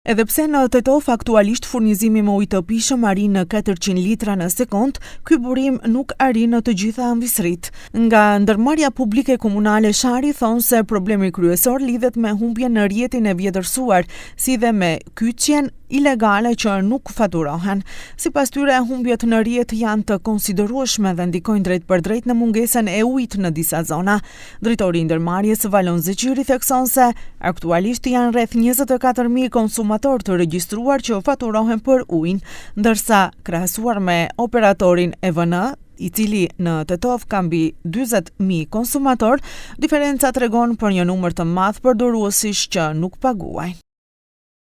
Edhe pse në Tetov aktualisht furnizimi me ujë të pijshëm arrin në 400 litra në sekond, ky burim nuk arrin në të gjitha ambisrit. Nga ndërmarrja publike komunale Shari thonë se problemi kryesor lidhet me humbjen në rrjetin e vjetërsuar, si dhe me kyçjen ilegale që nuk faturohen. Sipas tyre, humbjet në rrjet janë të konsiderueshme dhe ndikojnë drejt për drejt në mungesën e ujit në disa zona. Drejtori i ndërmarrjes Valon Zeqiri thekson se aktualisht janë rreth 24.000 konsumator të regjistruar që faturohen për ujin, ndërsa krahasuar me operatorin EVN, i cili në Tetov ka mbi 40.000 konsumator, diferenca tregon për një numër të madh përdoruesish që nuk paguajnë.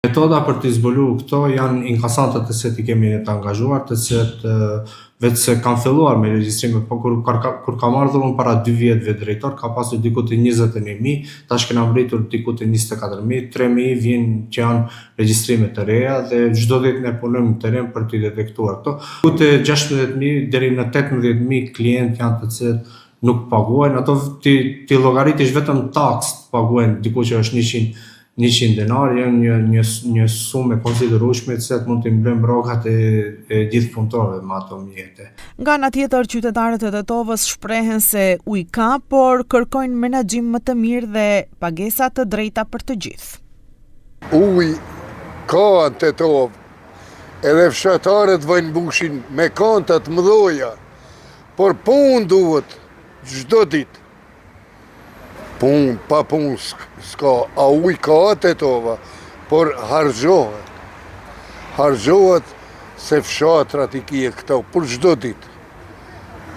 Metoda për të zbulu këto janë inkasantët të cilët i kemi të angazhuar, të cilët vetë se kanë filluar me regjistrime, po kur kam ardhur unë para 2 vjetëve drejtor, ka pasur diku të 21.000, tash kena mbritur diku të 24.000, 3.000 vijnë që janë regjistrime të reja dhe çdo ditë ne punojmë në teren për të detektuar këto. Diku të 16.000 deri në 18.000 klientë janë të cilët nuk paguajnë, ato ti llogaritish vetëm taksë paguajnë diku që është 100 denar, janë një sumë e konsiderueshme që mund të mblejmë rrogat e gjithë punëtorëve me ato mjete. Nga ana tjetër, qytetarët e Tetovës shprehen se uji ka, por kërkojnë menaxhim më të mirë dhe pagesa të drejta për të gjithë. Uji ka në Tetovë, edhe fshatarët vënë mbushin me kanta të mëdha, por punë duhet çdo ditë. Punë, pa punë s'ka, a uj ka Tetova, por harxhohet. Harxhohet se fshatrat i kje këto, për çdo ditë.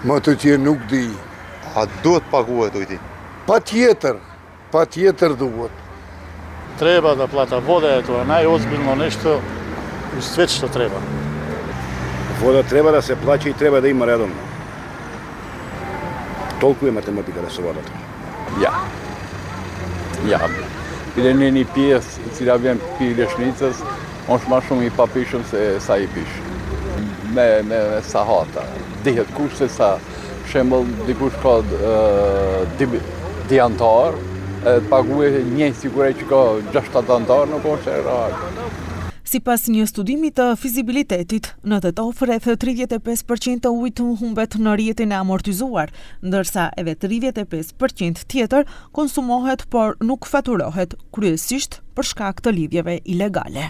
Ma të tje nuk di. A duhet paguhet ujti? Pa tjetër duhet. Treba da plata voda je to najozbiljno nešto u sve što treba. Voda treba da se plaća i treba da ima redovno. Toliko je matematika da se voda treba. Ja. Edhe një pjesë e cila vjen pi leshnicës, është më shumë i papishëm se sa i pish. Me sahata. Dihet kush se sa shembull dikush ka di antar, paguhet një sigurisht që ka 6-7 antar, nuk është e rarë. Sipas një studimi të fizibilitetit, në Tetov rreth 35% të ujit humbet në rrjetin e amortizuar, ndërsa edhe 35% tjetër konsumohet por nuk faturohet, kryesisht për shkak të lidhjeve ilegale.